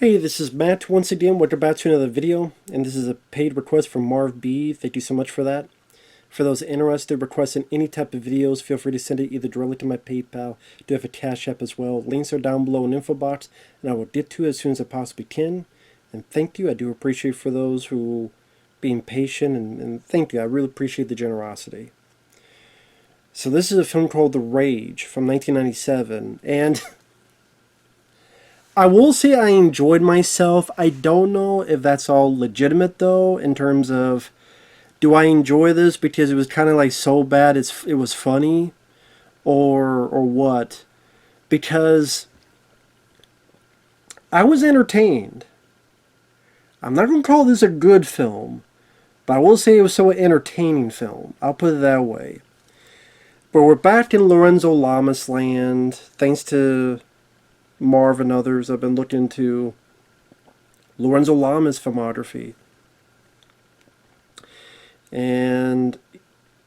Hey, this is Matt once again. We're about to another video, and this is a paid request from Marv B. Thank you so much for that. For those interested, requesting any type of videos, feel free to send it either directly to my PayPal. I do have a CashApp as well. Links are down below in the info box, and I will get to it as soon as I possibly can. And thank you. I do appreciate for those who being patient, and thank you. I really appreciate the generosity. So this is a film called The Rage from 1997, and I will say I enjoyed myself. I don't know if that's all legitimate though, in terms of do I enjoy this because it was kind of like so bad it was funny, or what? Because I was entertained. I'm not gonna call this a good film, but I will say it was so entertaining film. I'll put it that way. But we're back in Lorenzo Lamas land, thanks to Marv and others. I've been looking into Lorenzo Lamas' filmography. And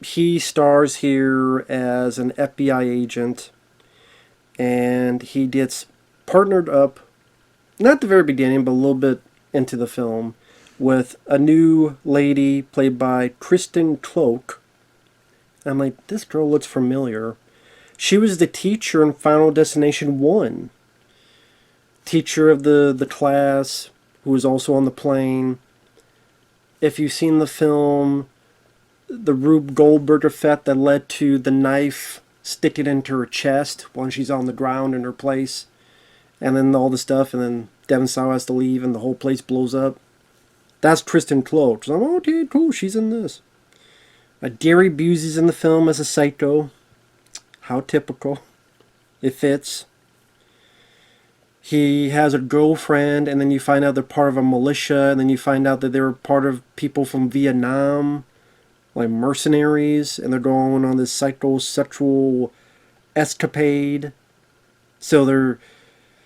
he stars here as an FBI agent. And he gets partnered up, not at the very beginning, but a little bit into the film, with a new lady played by Kristen Cloke. I'm like, this girl looks familiar. She was the teacher in Final Destination 1. Teacher of the class, who was also on the plane. If you've seen the film, the Rube Goldberg effect that led to the knife sticking into her chest when she's on the ground in her place, and then all the stuff, and then Devon Sawa has to leave and the whole place blows up. That's Kristen Cloke. So I'm like, okay, cool, she's in this. Gary Busey's in the film as a psycho. How typical. It fits. He has a girlfriend, and then you find out they're part of a militia, and then you find out that they were part of people from Vietnam, like mercenaries, and they're going on this psychosexual escapade. So they're...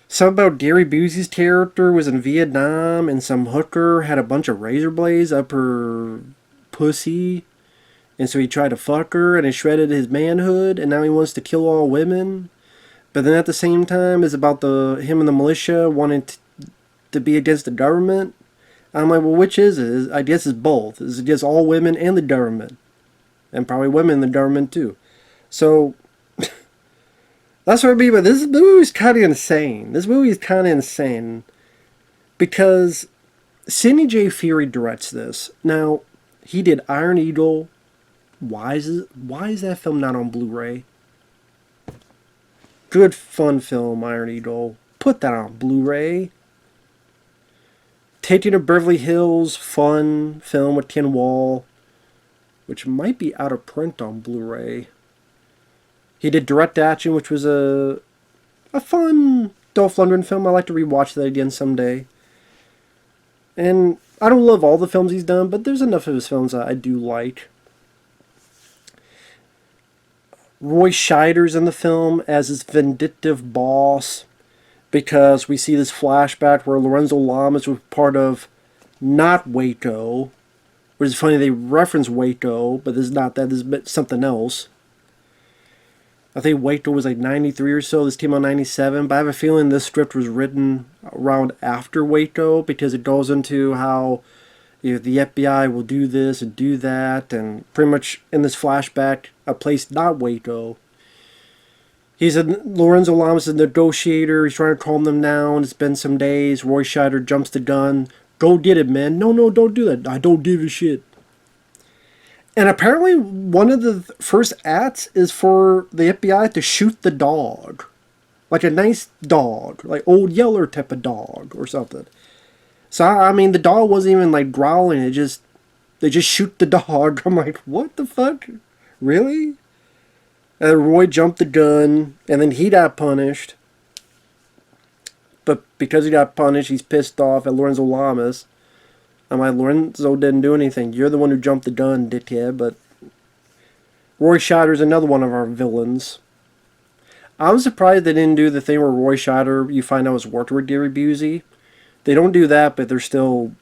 Something about Gary Busey's character was in Vietnam, and some hooker had a bunch of razor blades up her pussy, and so he tried to fuck her, and it shredded his manhood, and now he wants to kill all women. But then at the same time, it's about him and the militia wanting to be against the government. I'm like, well, which is it? I guess it's both. It's against all women and the government. And probably women in the government too. So, that's what I mean. But this movie is kind of insane. This movie is kind of insane. Because Sidney J. Furie directs this. Now, he did Iron Eagle. Why is that film not on Blu-ray? Good fun film, Iron Eagle. Put that on Blu-ray. Taking to Beverly Hills, fun film with Ken Wall, which might be out of print on Blu-ray. He did Direct Action, which was a fun Dolph Lundgren film. I like to rewatch that again someday. And I don't love all the films he's done, but there's enough of his films that I do like. Roy Scheider's in the film as his vindictive boss, because we see this flashback where Lorenzo Lamas was part of not Waco, which is funny they reference Waco, but this is not that, this is something else. I think Waco was like 93 or so, this came out 97, but I have a feeling this script was written around after Waco, because it goes into how the FBI will do this and do that, and pretty much in this flashback, a place not Waco. Lorenzo Lamas is a negotiator. He's trying to calm them down. It's been some days. Roy Scheider jumps the gun. Go get it, man. No, don't do that. I don't give a shit. And apparently one of the first acts is for the FBI to shoot the dog. Like a nice dog. Like Old Yeller type of dog or something. So, I mean, the dog wasn't even, like, growling. They just shoot the dog. I'm like, what the fuck? Really? And Roy jumped the gun, and then he got punished. But because he got punished, he's pissed off at Lorenzo Lamas. I'm like, Lorenzo didn't do anything. You're the one who jumped the gun, dickhead. But Roy Scheider's another one of our villains. I'm surprised they didn't do the thing where Roy Scheider, you find out, was worked with Gary Busey. They don't do that, but they're still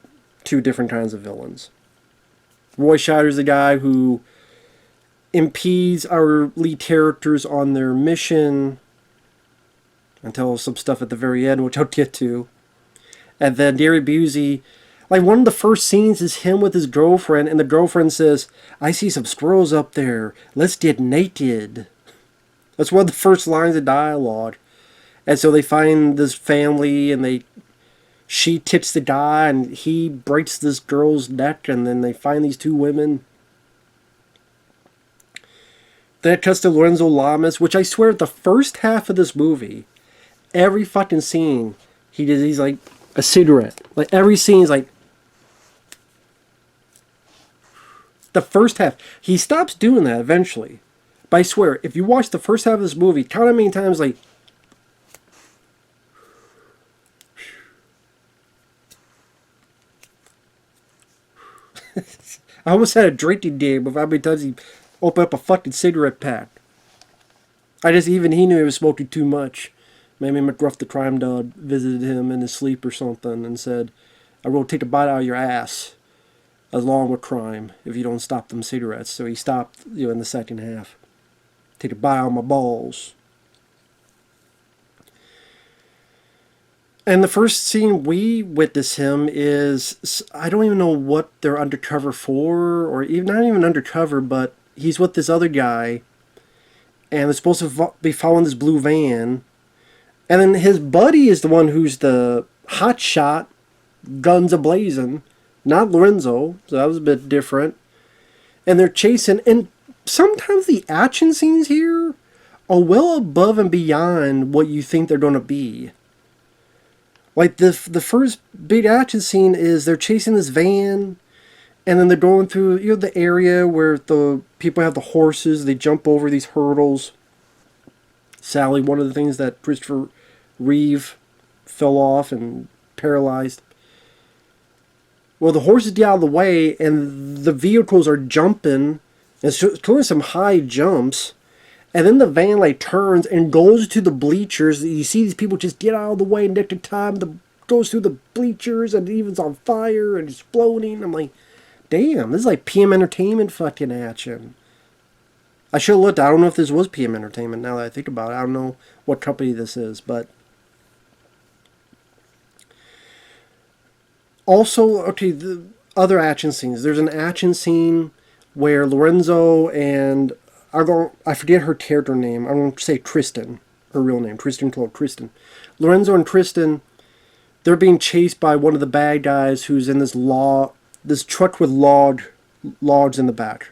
two different kinds of villains. Roy Scheider's the guy who impedes our lead characters on their mission until some stuff at the very end, which I'll get to. And then Gary Busey, like one of the first scenes is him with his girlfriend, and the girlfriend says, "I see some squirrels up there. Let's get naked." That's one of the first lines of dialogue. And so they find this family, and she tips the guy, and he breaks this girl's neck, and then they find these two women. Then it cuts to Lorenzo Lamas, which I swear, the first half of this movie, every fucking scene, he's like a cigarette. Like every scene is like, the first half. He stops doing that eventually. But I swear, if you watch the first half of this movie, count how many times like, I almost had a drinking game of how many times he opened up a fucking cigarette pack. Even he knew he was smoking too much. Maybe McGruff the crime dog visited him in his sleep or something and said, "I will take a bite out of your ass along with crime if you don't stop them cigarettes." So he stopped, in the second half. Take a bite out of my balls. And the first scene we witness him is, I don't even know what they're undercover for, or even not even undercover, but he's with this other guy, and they're supposed to be following this blue van, and then his buddy is the one who's the hot shot, guns a-blazing, not Lorenzo, so that was a bit different. And they're chasing, and sometimes the action scenes here are well above and beyond what you think they're going to be. Like, the first big action scene is they're chasing this van, and then they're going through, the area where the people have the horses, they jump over these hurdles. Sally, one of the things that Christopher Reeve fell off and paralyzed. Well, the horses get out of the way, and the vehicles are jumping. It's doing some high jumps. And then the van turns and goes to the bleachers. You see these people just get out of the way nick of time. Goes through the bleachers and even's on fire and exploding. I'm like, damn, this is like PM Entertainment fucking action. I should have looked. I don't know if this was PM Entertainment now that I think about it. I don't know what company this is, but also, okay, the other action scenes. There's an action scene where Lorenzo and I forget her character name. I'm going to say Kristen, her real name. Kristen. Lorenzo and Kristen, they're being chased by one of the bad guys who's in this truck with logs in the back.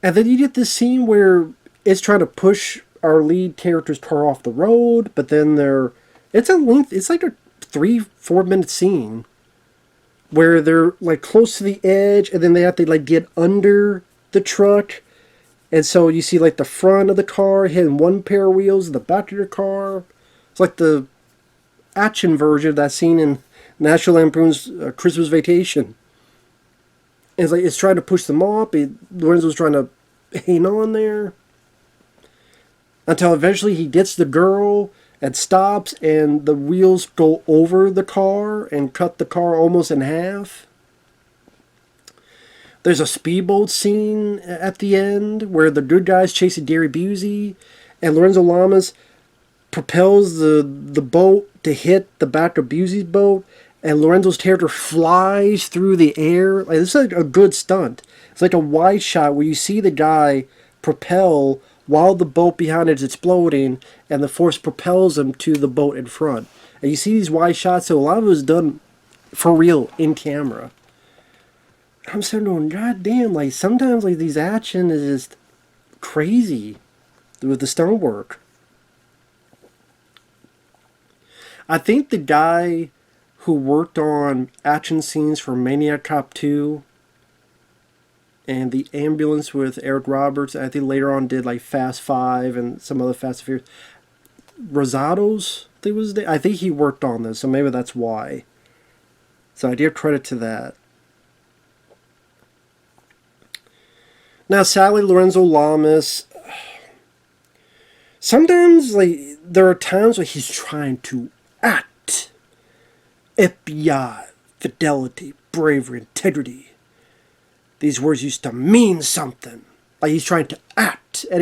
And then you get this scene where it's trying to push our lead character's car off the road, but then it's like a 3-4 minute scene where they're close to the edge, and then they have to get under the truck. And so you see the front of the car hitting one pair of wheels, the back of your car. It's like the action version of that scene in National Lampoon's Christmas Vacation. And it's trying to push them off. Lorenzo's trying to hang on there. Until eventually he gets the girl and stops, and the wheels go over the car and cut the car almost in half. There's a speedboat scene at the end where the good guys chasing Gary Busey, and Lorenzo Lamas propels the boat to hit the back of Busey's boat, and Lorenzo's character flies through the air. This is a good stunt. It's like a wide shot where you see the guy propel while the boat behind it is exploding, and the force propels him to the boat in front. And you see these wide shots, so a lot of it was done for real in camera. I'm sitting going, God damn, sometimes these action is just crazy with the stunt work. I think the guy who worked on action scenes for Maniac Cop 2 and the ambulance with Eric Roberts, I think later on did Fast 5 and some other Fast and Furious. Rosado's, I think he worked on this, so maybe that's why. So I give credit to that. Now, Sally, Lorenzo Lamas, sometimes, there are times where he's trying to act. FBI, fidelity, bravery, integrity. These words used to mean something. He's trying to act, and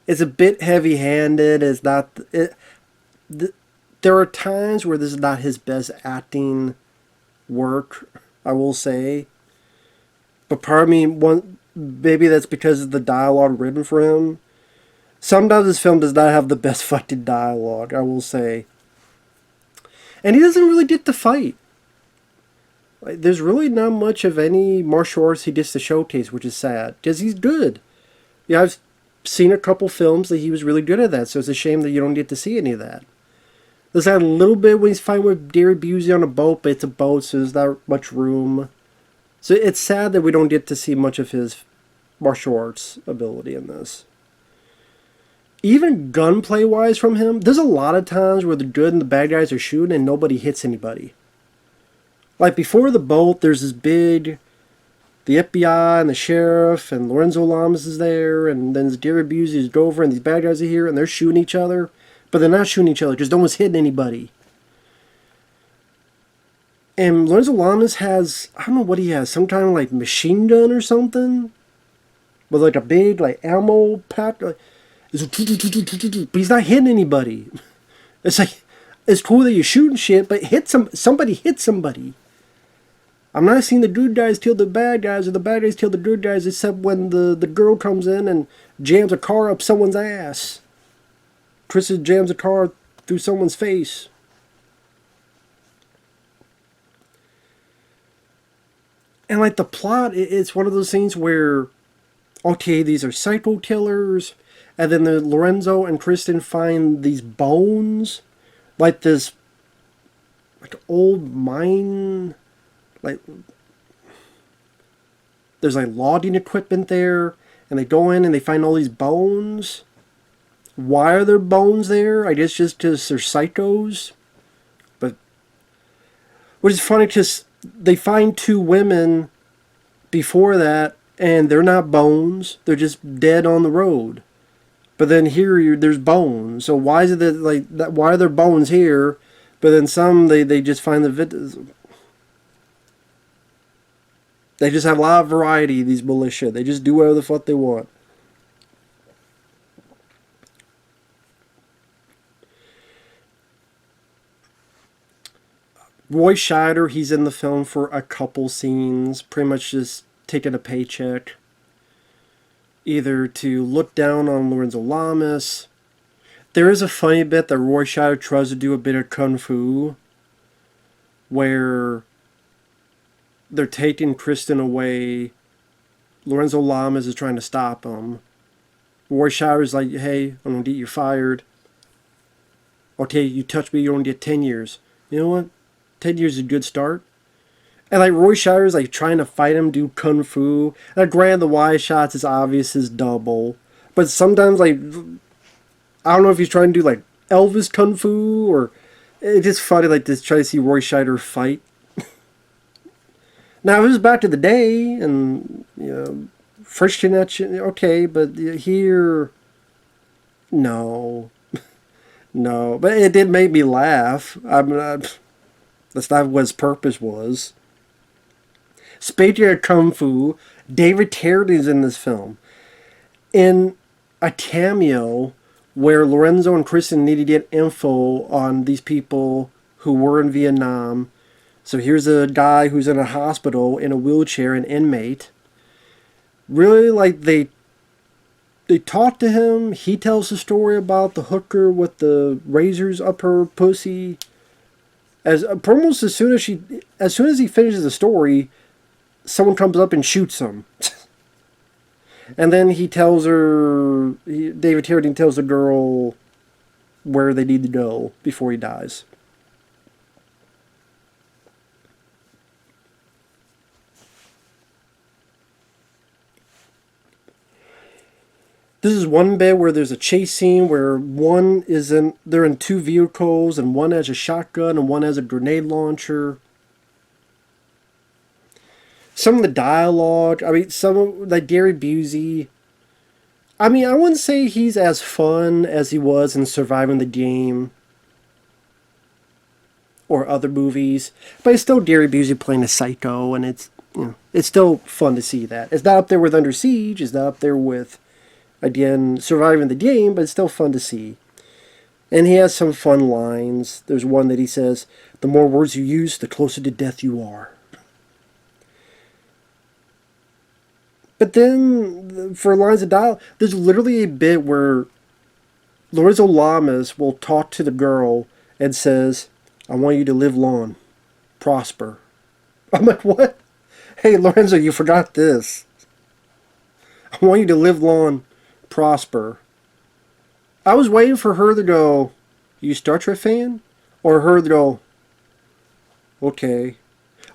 it's a bit heavy-handed. It's not... There are times where this is not his best acting work, I will say. But part of me, maybe that's because of the dialogue written for him. Sometimes this film does not have the best fucking dialogue, I will say. And he doesn't really get to fight. Like, there's really not much of any martial arts he gets to showcase, which is sad. Because he's good. Yeah, I've seen a couple films that he was really good at that, so it's a shame that you don't get to see any of that. There's that a little bit when he's fighting with Gary Busey on a boat, but it's a boat, so there's not much room. So it's sad that we don't get to see much of his martial arts ability in this. Even gunplay-wise from him, there's a lot of times where the good and the bad guys are shooting and nobody hits anybody. Like before the boat, there's this big... The FBI and the sheriff and Lorenzo Lamas is there, and then Gary Busey is over, and these bad guys are here, and they're shooting each other. But they're not shooting each other because no one's hitting anybody. And Lorenzo Lamas has, I don't know what he has, some kind of like machine gun or something? With like a big like ammo pack. But he's not hitting anybody. It's like, it's cool that you're shooting shit, but somebody hit somebody. I'm not seeing the good guys kill the bad guys or the bad guys kill the good guys except when the girl comes in and jams a car up someone's ass. Kristen jams a car through someone's face. And like the plot, it's one of those things where, okay, these are psycho killers, and then Lorenzo and Kristen find these bones, like this, like old mine, like there's like logging equipment there, and they go in and they find all these bones. Why are there bones there? I guess just because they're psychos. But which is funny because they find two women before that, and they're not bones. They're just dead on the road. But then here, there's bones. So why is it that like that? Why are there bones here? But then some they just find the victims. They just have a lot of variety. These militia. They just do whatever the fuck they want. Roy Scheider, he's in the film for a couple scenes, pretty much just taking a paycheck. Either to look down on Lorenzo Lamas. There is a funny bit that Roy Scheider tries to do a bit of kung fu, where they're taking Kristen away. Lorenzo Lamas is trying to stop him. Roy Scheider's like, hey, I'm going to get you fired. Okay, you touch me, you're going to get 10 years. You know what? 10 years is a good start. And like Roy Scheider's like trying to fight him, do kung fu. And granted, the wide shots is obvious as double. But sometimes like, I don't know if he's trying to do like Elvis kung fu or it's just funny like to try to see Roy Scheider fight. Now it was back to the day and, you know, first connection, okay, but here, no. No, but it did make me laugh. That's not what his purpose was. Speaking of kung fu, David Carradine in this film. In a cameo where Lorenzo and Kristen need to get info on these people who were in Vietnam. So here's a guy who's in a hospital in a wheelchair, an inmate. Really, like, they talk to him. He tells the story about the hooker with the razors up her pussy. Almost as soon as he finishes the story, someone comes up and shoots him. And then he tells her, David Carradine tells the girl where they need to go before he dies. This is one bit where there's a chase scene where they're in two vehicles and one has a shotgun and one has a grenade launcher. Some of the dialogue, I mean, some of, like Gary Busey, I mean, I wouldn't say he's as fun as he was in Surviving the Game or other movies, but it's still Gary Busey playing a psycho, and it's, you know, it's still fun to see that. It's not up there with Under Siege, it's not up there with, again, Surviving the Game, but it's still fun to see. And he has some fun lines. There's one that he says, "The more words you use, the closer to death you are." But then, for lines of dialogue, there's literally a bit where Lorenzo Lamas will talk to the girl and says, "I want you to live long, prosper." I'm like, what? Hey, Lorenzo, you forgot this. "I want you to live long, prosper." I was waiting for her to go, "You Star Trek fan?" Or her to go, "Okay."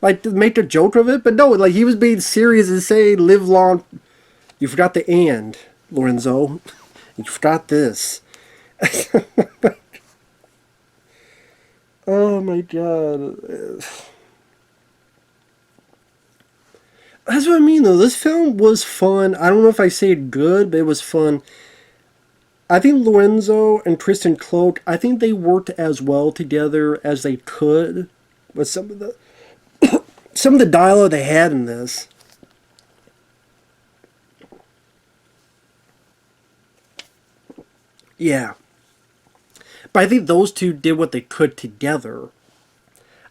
Like, to make a joke of it, but no, like, he was being serious and saying, "Live long." You forgot the "and," Lorenzo. You forgot this. Oh my god. That's what I mean, though. This film was fun. I don't know if I say it good, but it was fun. I think Lorenzo and Kristen Cloke, I think they worked as well together as they could with some of the dialogue they had in this. Yeah. But I think those two did what they could together.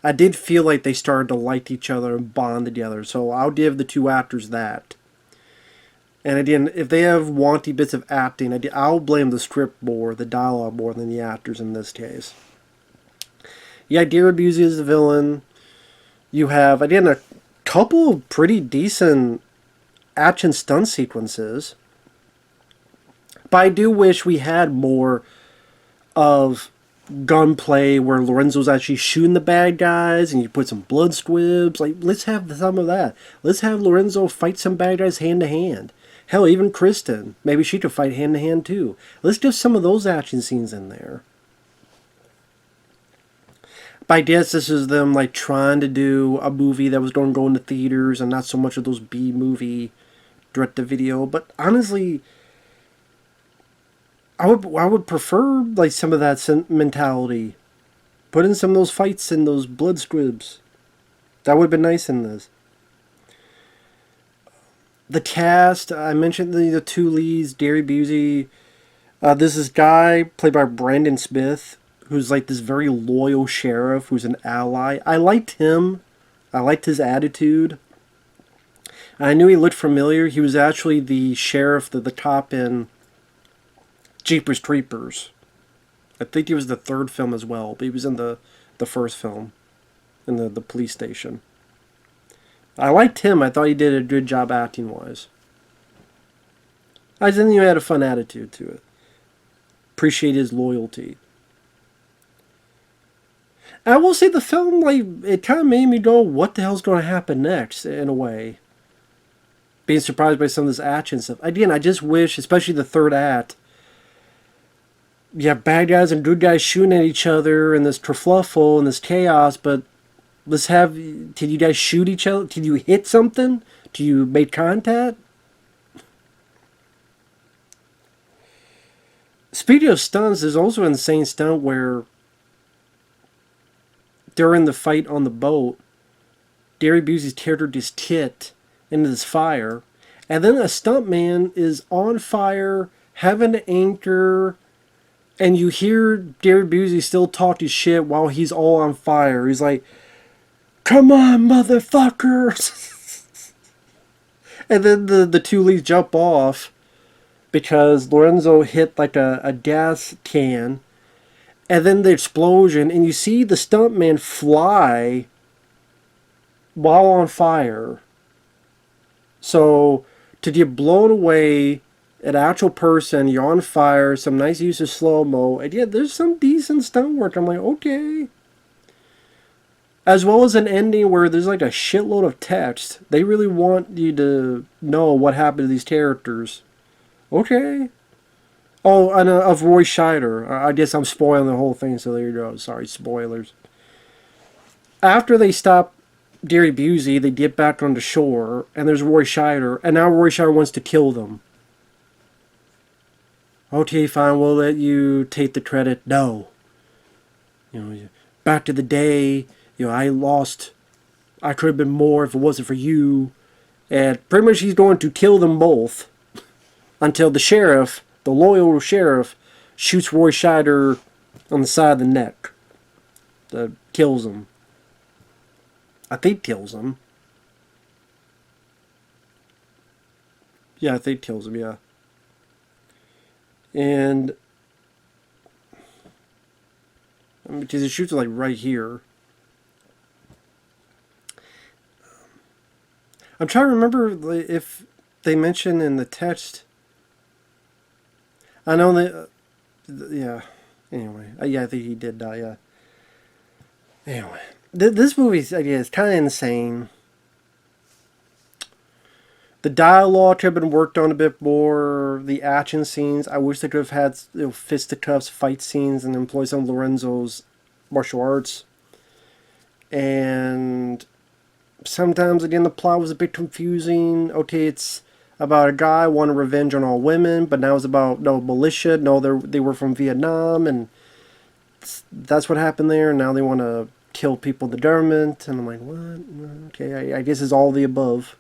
I did feel like they started to like each other and bond together, so I'll give the two actors that. And again, if they have wanty bits of acting, I'll blame the script more, the dialogue more than the actors in this case. Yeah, Gary Busey is the villain. You have, again, a couple of pretty decent action stunt sequences. But I do wish we had more of gunplay where Lorenzo's actually shooting the bad guys and you put some blood squibs. Like, let's have some of that. Let's have Lorenzo fight some bad guys hand to hand. Hell, even Kristen. Maybe she could fight hand to hand too. Let's get some of those action scenes in there. But I guess this is them like trying to do a movie that was going to go into theaters and not so much of those B movie direct to video. But honestly, I would prefer like some of that mentality. Put in some of those fights and those blood squibs. That would have been nice in this. The cast, I mentioned the two leads, Gary Busey. This is guy played by Brandon Smith, who's like this very loyal sheriff who's an ally. I liked him. I liked his attitude. I knew he looked familiar. He was actually the sheriff, the cop in Jeepers Creepers. I think he was the third film as well, but he was in the first film, in the police station. I liked him. I thought he did a good job acting-wise. I think he had a fun attitude to it. Appreciate his loyalty. I will say the film, like, it kind of made me go, what the hell's going to happen next, in a way. Being surprised by some of this action stuff. Again, I just wish, especially the third act, you have bad guys and good guys shooting at each other and this kerfluffle and this chaos, but let's have, did you guys shoot each other? Did you hit something? Did you make contact? Speaking of stunts, there's also an insane stunt where during the fight on the boat, Gary Busey's teared his tit into this fire, and then a stuntman is on fire, having to anchor, and you hear Gary Busey still talk his shit while he's all on fire. He's like, "Come on, motherfuckers!" And then the two leads jump off because Lorenzo hit like a gas can. And then the explosion, and you see the stuntman fly while on fire. So, to get blown away, an actual person, you're on fire, some nice use of slow-mo, and yeah, there's some decent stunt work. I'm like, okay. As well as an ending where there's like a shitload of text. They really want you to know what happened to these characters. Okay. Oh, and of Roy Scheider. I guess I'm spoiling the whole thing, so there you go. Sorry, spoilers. After they stop Gary Busey, they get back on the shore, and there's Roy Scheider, and now Roy Scheider wants to kill them. Okay, fine, we'll let you take the credit. No. You know, back to the day, you know, I could have been more if it wasn't for you. And pretty much he's going to kill them both until the sheriff, the loyal sheriff, shoots Roy Scheider on the side of the neck. That kills him. I think kills him. Yeah, I think kills him, yeah. And because he shoots like right here. I'm trying to remember if they mention in the text. I know that. Yeah. Anyway, yeah, I think he did die. Yeah. Anyway, this movie is kind of insane. The dialogue could have been worked on a bit more. The action scenes, I wish they could have had fisticuffs, fight scenes, and employ some of Lorenzo's martial arts. And sometimes, again, the plot was a bit confusing. Okay, it's about a guy wanting revenge on all women, but now it's about militia. No, they were from Vietnam, and that's what happened there. And now they want to kill people in the government, and I'm like, what? Okay, I guess it's all the above.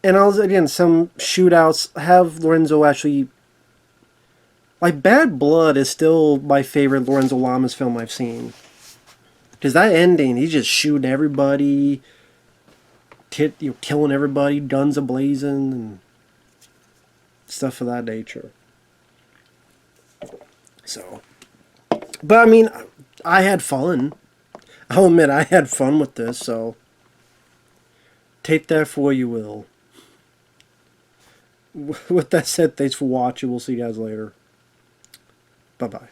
And also, again, some shootouts have Lorenzo actually. Like, Bad Blood is still my favorite Lorenzo Lamas film I've seen. Because that ending, he's just shooting everybody, killing everybody, guns ablazing, and stuff of that nature. So, but I mean, I had fun. I'll admit, I had fun with this, so take that for what you will. With that said, thanks for watching. We'll see you guys later. Bye-bye.